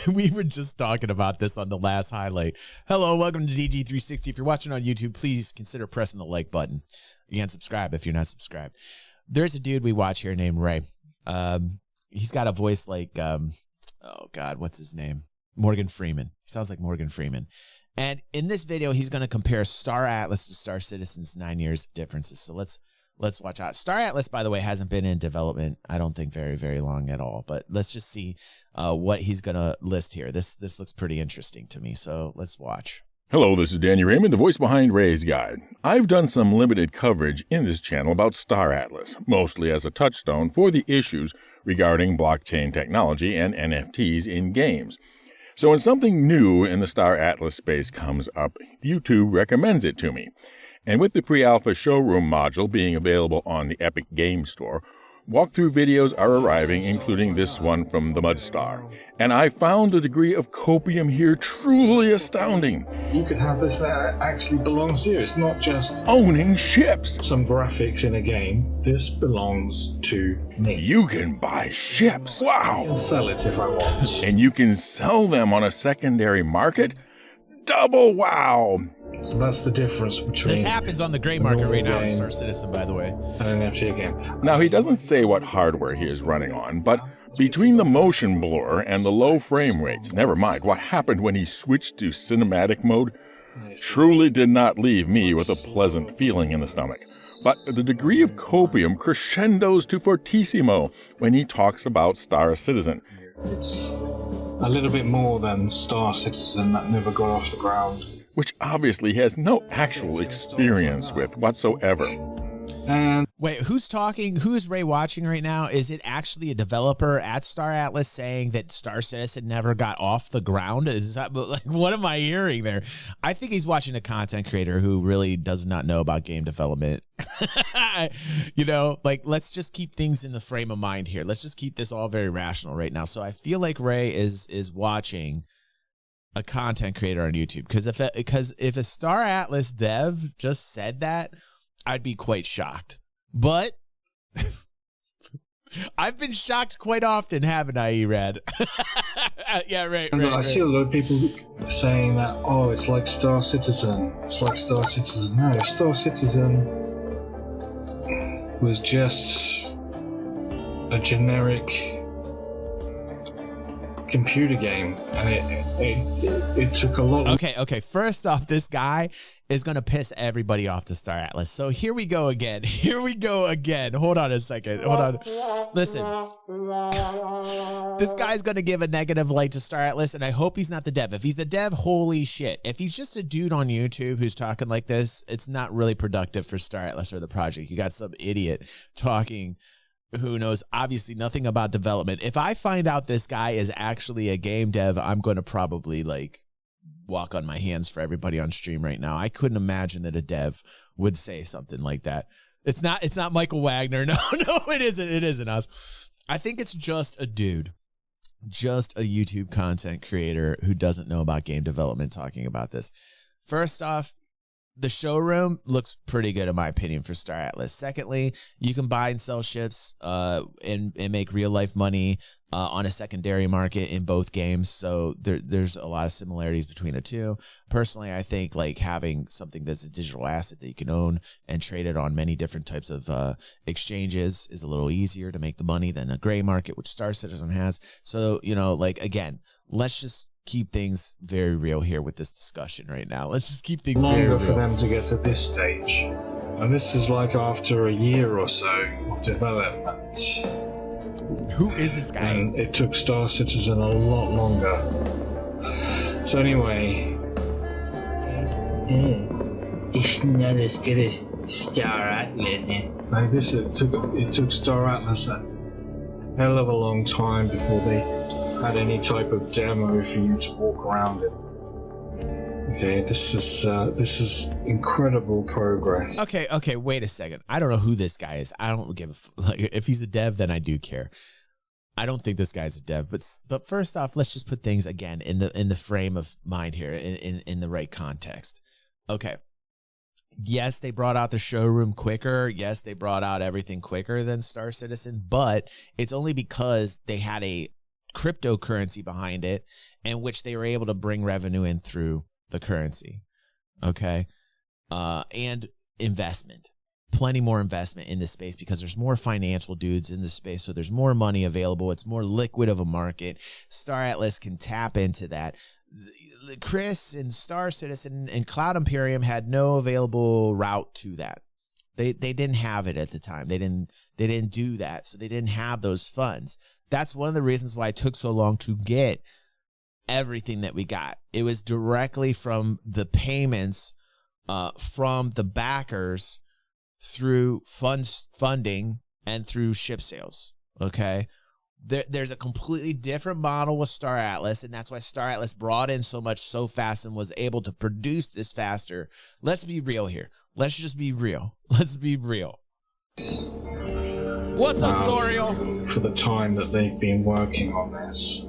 We were just talking about this on the last highlight. Hello, welcome to DG360. If you're watching on YouTube, please consider pressing the like button. You can subscribe if you're not subscribed. There's a dude we watch here named Ray. He's got a voice like, oh God, what's his name? Morgan Freeman. He sounds like Morgan Freeman. And in this video, he's going to compare Star Atlas to Star Citizen's 9 years of differences. So let's watch out. Star Atlas, by the way, hasn't been in development, I don't think, very, very long at all. But let's just see what he's going to list here. This looks pretty interesting to me, so let's watch. Hello, this is Danny Raymond, the voice behind Ray's Guide. I've done some limited coverage in this channel about Star Atlas, mostly as a touchstone for the issues regarding blockchain technology and NFTs in games. So when something new in the Star Atlas space comes up, YouTube recommends it to me. And with the pre-alpha showroom module being available on the Epic Game Store, walkthrough videos are arriving, including this one from the Mudstar. And I found the degree of copium here truly astounding. You could have this that actually belongs to you. It's not just owning ships. Some graphics in a game. This belongs to me. You can buy ships. Wow. I can sell it if I want. And you can sell them on a secondary market? Double wow. So that's the difference between... This happens on the gray market right now in Star Citizen, by the way. And an NFT game. Now, he doesn't say what hardware he is running on, but between the motion blur and the low frame rates, never mind what happened when he switched to cinematic mode, truly did not leave me with a pleasant feeling in the stomach. But the degree of copium crescendos to fortissimo when he talks about Star Citizen. It's a little bit more than Star Citizen that never got off the ground. Which obviously has no actual experience with whatsoever. And wait, who's talking? Who is Ray watching right now? Is it actually a developer at Star Atlas saying that Star Citizen never got off the ground? Is that like, what am I hearing there? I think he's watching a content creator who really does not know about game development. You know, like, let's just keep things in the frame of mind here. Let's just keep this all very rational right now. So I feel like Ray is watching a content creator on YouTube, because if a Star Atlas dev just said that, I'd be quite shocked. But I've been shocked quite often, haven't I, Erad? Yeah, right. I see a lot of people saying that, oh, it's like Star Citizen. It's like Star Citizen. No, Star Citizen was just a generic computer game, and it took a lot. Okay. First off, this guy is gonna piss everybody off to Star Atlas. So here we go again. Hold on a second. Hold on. Listen. This guy's gonna give a negative light to Star Atlas, and I hope he's not the dev. If he's the dev, holy shit. If he's just a dude on YouTube who's talking like this, it's not really productive for Star Atlas or the project. You got some idiot talking who knows obviously nothing about development. If I find out this guy is actually a game dev, I'm going to probably like walk on my hands for everybody on stream right now. I couldn't imagine that a dev would say something like that. It's not Michael Wagner. No, it isn't. It isn't us. I think it's just a dude, just a YouTube content creator who doesn't know about game development talking about this. First off, the showroom looks pretty good in my opinion for Star Atlas. Secondly, you can buy and sell ships and make real life money on a secondary market in both games. So there's a lot of similarities between the two. Personally, I think like having something that's a digital asset that you can own and trade it on many different types of exchanges is a little easier to make the money than a gray market, which Star Citizen has. So, you know, like, again, let's just keep things very real here with this discussion right now. Let's just keep things very real. Longer for them to get to this stage, and this is like after a year or so of development. Who is this guy? And it took Star Citizen a lot longer. So anyway, it's not as good as Star Atlas. like this, it took Star Atlas a hell of a long time before they had any type of demo for you to walk around in. Okay, this is incredible progress. Okay, wait a second. I don't know who this guy is. I don't give a like, if he's a dev, then I do care. I don't think this guy's a dev, but first off, let's just put things again in the frame of mind here, in the right context. Okay. Yes, they brought out the showroom quicker. Yes, they brought out everything quicker than Star Citizen, but it's only because they had a cryptocurrency behind it in which they were able to bring revenue in through the currency. Okay. And investment. Plenty more investment in this space because there's more financial dudes in this space. So there's more money available. It's more liquid of a market. Star Atlas can tap into that. Chris and Star Citizen and Cloud Imperium had no available route to that. They didn't have it at the time. They didn't do that. So they didn't have those funds. That's one of the reasons why it took so long to get everything that we got. It was directly from the payments from the backers through funding and through ship sales. Okay. There's a completely different model with Star Atlas, and that's why Star Atlas brought in so much so fast and was able to produce this faster. Let's be real here. Let's just be real. Let's be real. What's up, Soriel? For the time that they've been working on this.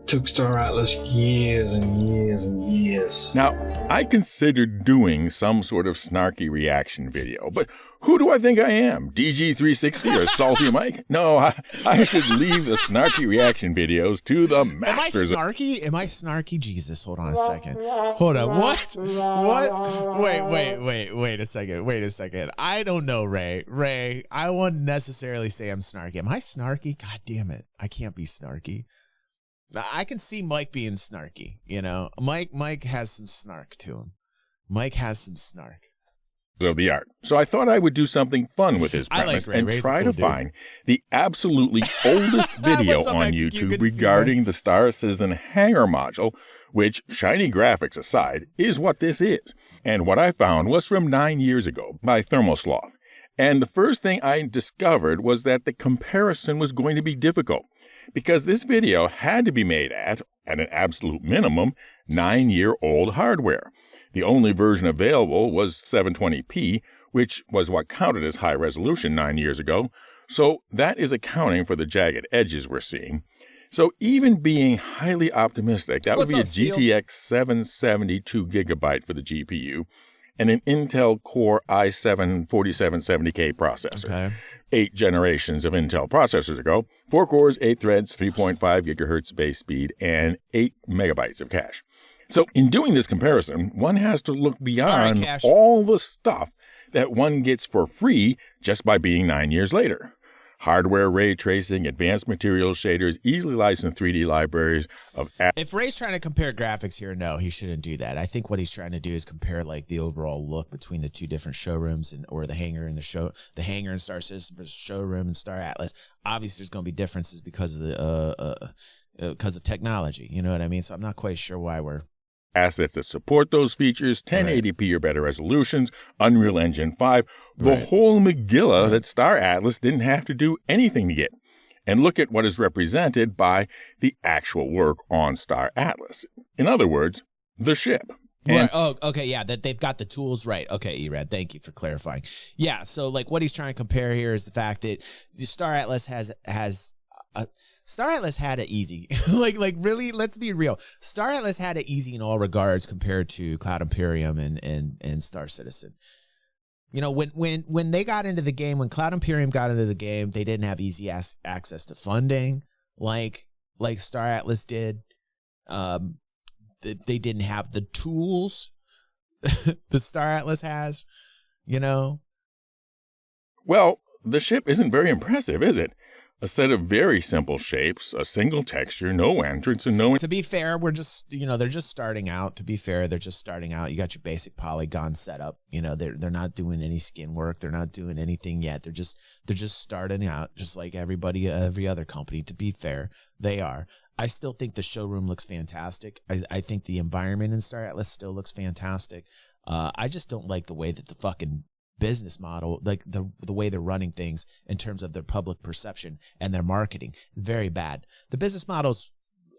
Took Star Atlas years and years and years. Now, I considered doing some sort of snarky reaction video, but who do I think I am? DG360 or Salty Mike? No, I should leave the snarky reaction videos to the masters. Am I snarky? Jesus, hold on a second. Hold on. What? Wait a second. I don't know, Ray, I wouldn't necessarily say I'm snarky. Am I snarky? God damn it. I can't be snarky. I can see Mike being snarky, you know. Mike has some snark to him. Mike has some snark. Of the art. So I thought I would do something fun with his premise and try to find the absolutely oldest video on YouTube regarding the Star Citizen hangar module, which, shiny graphics aside, is what this is. And what I found was from 9 years ago by Thermosloth. And the first thing I discovered was that the comparison was going to be difficult, because this video had to be made at an absolute minimum, 9-year-old hardware. The only version available was 720p, which was what counted as high resolution 9 years ago, so that is accounting for the jagged edges we're seeing. So even being highly optimistic, that would be a GTX 770 2GB for the GPU and an Intel Core i7 4770K processor. Okay. 8 generations of Intel processors ago, 4 cores, 8 threads, 3.5 gigahertz base speed, and 8 megabytes of cache. So in doing this comparison, one has to look beyond all the stuff that one gets for free just by being 9 years later. Hardware ray tracing, advanced materials shaders, easily licensed 3D libraries of... If Ray's trying to compare graphics here, no, he shouldn't do that. I think what he's trying to do is compare like the overall look between the two different showrooms or the hangar and the hangar and Star Citizen versus showroom and Star Atlas. Obviously, there's going to be differences because of technology. You know what I mean? So I'm not quite sure why we're... Assets that support those features, 1080p or better resolutions, Unreal Engine 5, the whole Megillah that Star Atlas didn't have to do anything to get. And look at what is represented by the actual work on Star Atlas. In other words, the ship. Right. Oh, okay. Yeah, that they've got the tools right. Okay, Erad, thank you for clarifying. Yeah, so like what he's trying to compare here is the fact that the Star Atlas Star Atlas had it easy. like really, let's be real. Star Atlas had it easy in all regards compared to Cloud Imperium and Star Citizen. You know, when they got into the game, when Cloud Imperium got into the game, they didn't have easy access to funding like Star Atlas did. They didn't have the tools the Star Atlas has, you know. Well, the ship isn't very impressive, is it? A set of very simple shapes, a single texture, no entrance, and no... To be fair, we're just, you know, they're just starting out. To be fair, they're just starting out. You got your basic polygon setup. You know, they're not doing any skin work. They're not doing anything yet. They're just starting out, just like every other company. To be fair, they are. I still think the showroom looks fantastic. I think the environment in Star Atlas still looks fantastic. I just don't like the way that the fucking business model, like the way they're running things in terms of their public perception and their marketing, very bad. The business model's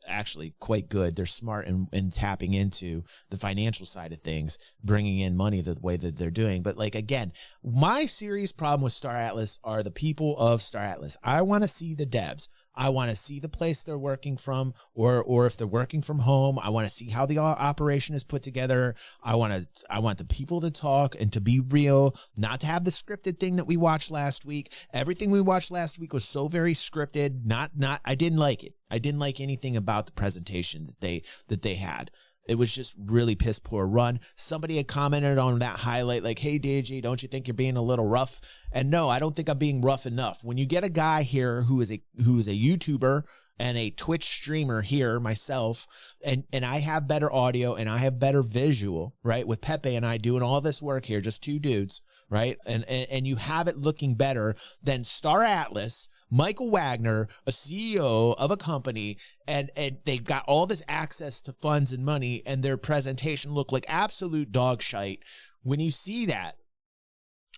actually quite good. They're smart in tapping into the financial side of things, bringing in money the way that they're doing. But like, again, my serious problem with Star Atlas are the people of Star Atlas. I want to see the devs. I want to see the place they're working from, or if they're working from home, I want to see how the operation is put together. I want the people to talk and to be real, not to have the scripted thing that we watched last week. Everything we watched last week was so very scripted. I didn't like it. I didn't like anything about the presentation that they had. It was just really piss poor run. Somebody had commented on that highlight like, hey, DG, don't you think you're being a little rough? And no, I don't think I'm being rough enough. When you get a guy here who is a YouTuber and a Twitch streamer here, myself, and I have better audio and I have better visual, right? With Pepe and I doing all this work here, just two dudes, right? And you have it looking better than Star Atlas, Michael Wagner, a CEO of a company, and they've got all this access to funds and money, and their presentation looked like absolute dog shite. When you see that,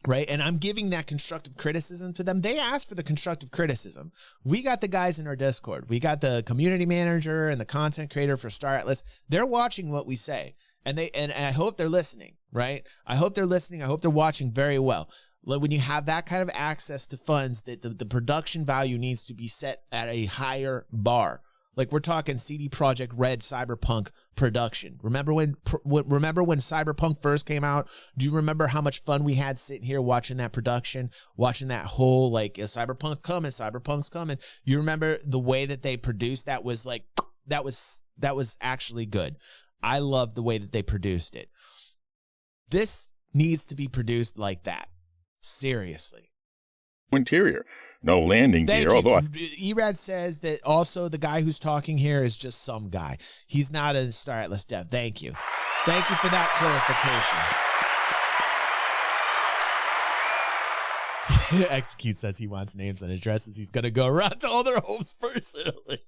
right, and I'm giving that constructive criticism to them. They asked for the constructive criticism. We got the guys in our Discord. We got the community manager and the content creator for Star Atlas. They're watching what we say, and I hope they're listening, right? I hope they're listening. I hope they're watching very well. When you have that kind of access to funds, that the production value needs to be set at a higher bar. Like we're talking CD Projekt Red Cyberpunk production. Remember when Cyberpunk first came out? Do you remember how much fun we had sitting here watching that production, watching that whole like Cyberpunk's coming. You remember the way that they produced that was like that was actually good. I love the way that they produced it. This needs to be produced like that. Seriously. Interior. No landing gear, although Erad says that also the guy who's talking here is just some guy. He's not a Star Atlas dev. Thank you. Thank you for that clarification. Execute says he wants names and addresses. He's going to go around to all their homes personally.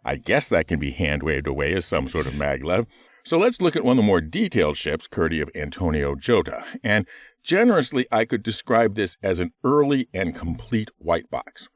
I guess that can be hand-waved away as some sort of maglev. So let's look at one of the more detailed ships, courtesy of Antonio Jota. And generously, I could describe this as an early and complete white box.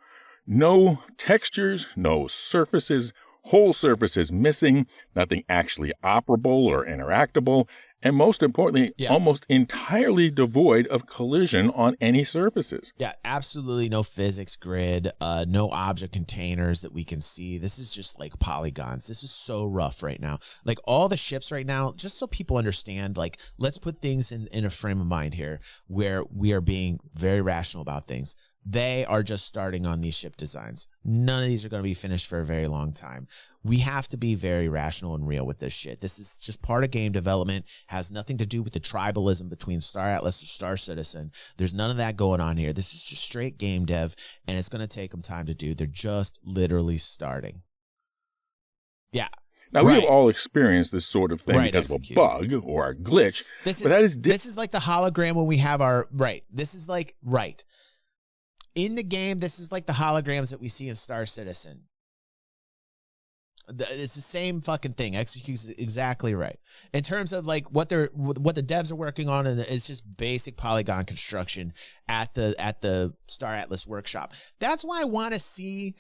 No textures, no surfaces, whole surfaces missing, nothing actually operable or interactable, and most importantly, almost entirely devoid of collision on any surfaces. Yeah, absolutely no physics grid, no object containers that we can see. This is just like polygons. This is so rough right now. Like all the ships right now, just so people understand, like let's put things in a frame of mind here where we are being very rational about things. They are just starting on these ship designs. None of these are going to be finished for a very long time. We have to be very rational and real with this shit. This is just part of game development. Has nothing to do with the tribalism between Star Atlas or Star Citizen. There's none of that going on here. This is just straight game dev, and it's going to take them time to do. They're just literally starting. Yeah. Now, we have all experienced this sort of thing because of a bug or a glitch. This is like the hologram when we have our... This is like... In the game, this is like the holograms that we see in Star Citizen. It's the same fucking thing. Executes exactly right. In terms of like what the devs are working on, and it's just basic polygon construction at the Star Atlas workshop. That's why I want to see.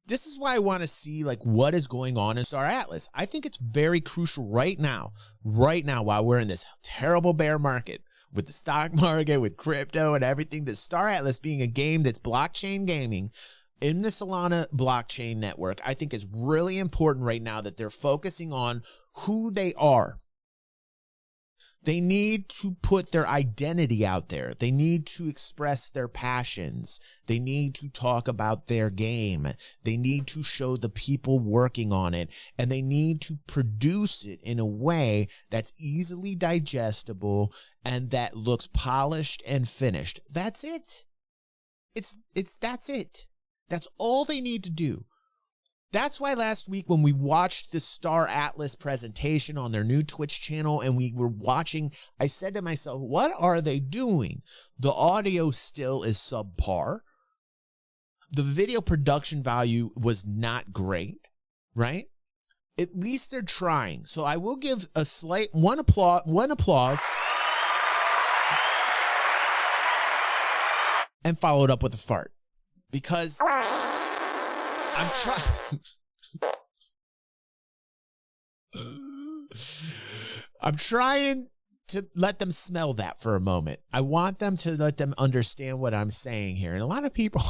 This is why I want to see like what is going on in Star Atlas. I think it's very crucial right now while we're in this terrible bear market, with the stock market, with crypto and everything, that Star Atlas being a game that's blockchain gaming in the Solana blockchain network, I think is really important right now that they're focusing on who they are. They need to put their identity out there. They need to express their passions. They need to talk about their game. They need to show the people working on it, and they need to produce it in a way that's easily digestible and that looks polished and finished. That's it. That's it. That's all they need to do. That's why last week when we watched the Star Atlas presentation on their new Twitch channel and we were watching, I said to myself, what are they doing? The audio still is subpar. The video production value was not great, right? At least they're trying. So I will give a slight one applause and followed up with a fart, because I'm trying to let them smell that for a moment. I want them to let them understand what I'm saying here. And a lot of people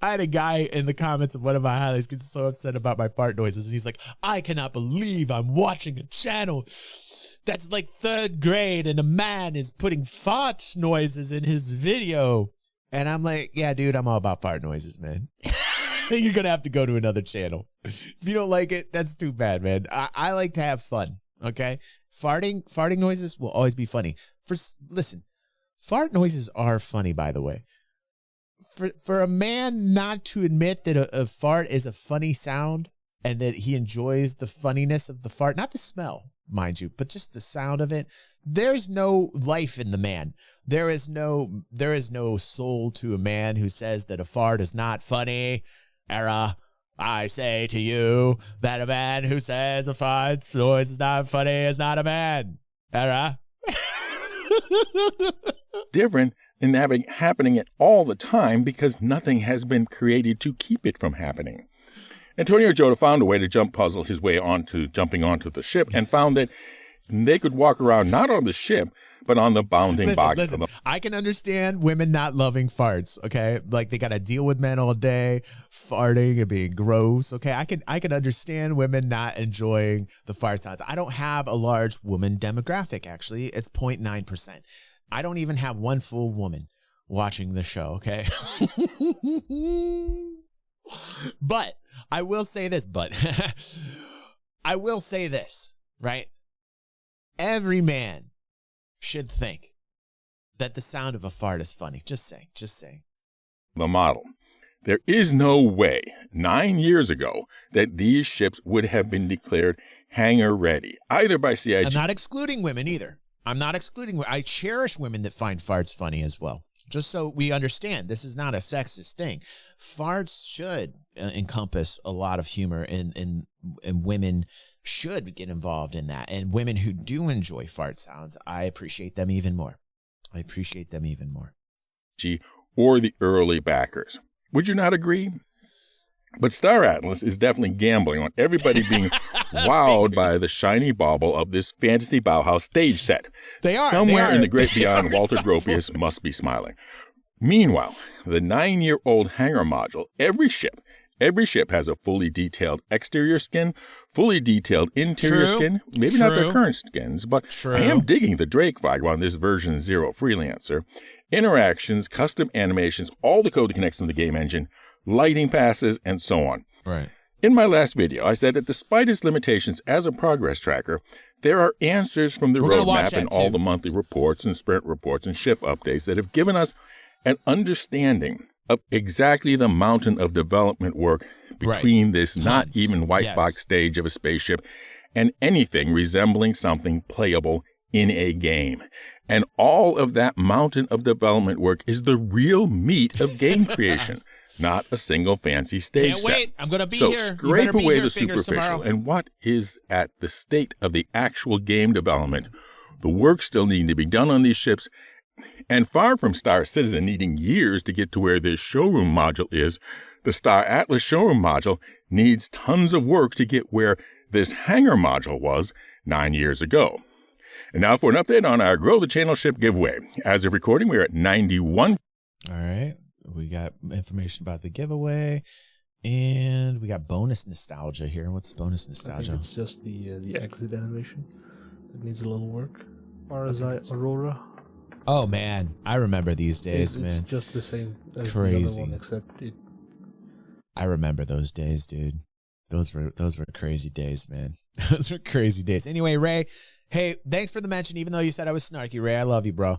I had a guy in the comments of one of my highlights get so upset about my fart noises. And he's like, I cannot believe I'm watching a channel that's like 3rd grade and a man is putting fart noises in his video. And I'm like, yeah, dude, I'm all about fart noises, man. You're going to have to go to another channel. If you don't like it, that's too bad, man. I like to have fun, okay? Farting noises will always be funny. Listen, fart noises are funny, by the way. For a man not to admit that a fart is a funny sound and that he enjoys the funniness of the fart, not the smell, mind you, but just the sound of it, there's no life in the man. There is no soul to a man who says that a fart is not funny. Era, I say to you that a man who says a fart noise is not funny is not a man. Era. Different in happening it all the time because nothing has been created to keep it from happening. Antonio Jota found a way to puzzle his way jumping onto the ship and found that they could walk around not on the ship, but on the bounding box. Listen, I can understand women not loving farts, okay? Like they got to deal with men all day, farting and being gross, okay? I can understand women not enjoying the fart sounds. I don't have a large woman demographic, actually. It's 0.9%. I don't even have one full woman watching the show, okay? But I will say this, right? Every man should think that the sound of a fart is funny. Just saying. The model. There is no way 9 years ago that these ships would have been declared hangar ready, either by CIG. I'm not excluding women either. I cherish women that find farts funny as well. Just so we understand, this is not a sexist thing. Farts should encompass a lot of humor, and women should get involved in that. And women who do enjoy fart sounds, I appreciate them even more. Or the early backers. Would you not agree? But Star Atlas is definitely gambling on everybody being wowed by the shiny bauble of this fantasy Bauhaus stage set. Somewhere in the great beyond, Walter Gropius must be smiling. Meanwhile, the 9-year-old hangar module, every ship has a fully detailed exterior skin, fully detailed interior skin, maybe not their current skins, but I am digging the Drake vibe on this version 0 Freelancer. Interactions, custom animations, all the code that connects to the game engine, lighting passes, and so on. Right. In my last video, I said that despite its limitations as a progress tracker, there are answers from the roadmap and all the monthly reports and sprint reports and ship updates that have given us an understanding of exactly the mountain of development work between this not even white box stage of a spaceship and anything resembling something playable in a game. And all of that mountain of development work is the real meat of game creation. Not a single fancy stage Can't wait. I'm going to be so here. Scrape away the superficial and what is at the state of the actual game development. The work still needing to be done on these ships, and far from Star Citizen needing years to get to where this showroom module is, the Star Atlas showroom module needs tons of work to get where this hangar module was 9 years ago. And now for an update on our Grow the Channel ship giveaway. As of recording, we're at 91. All right. We got information about the giveaway, and we got bonus nostalgia here. What's bonus nostalgia? I think it's just the exit animation that needs a little work. Aurora. Oh man, I remember these days, man. It's just the same as Crazy. the other one, except it. I remember those days, dude. Those were crazy days, man. Those were crazy days. Anyway, Ray, hey, thanks for the mention. Even though you said I was snarky, Ray, I love you, bro.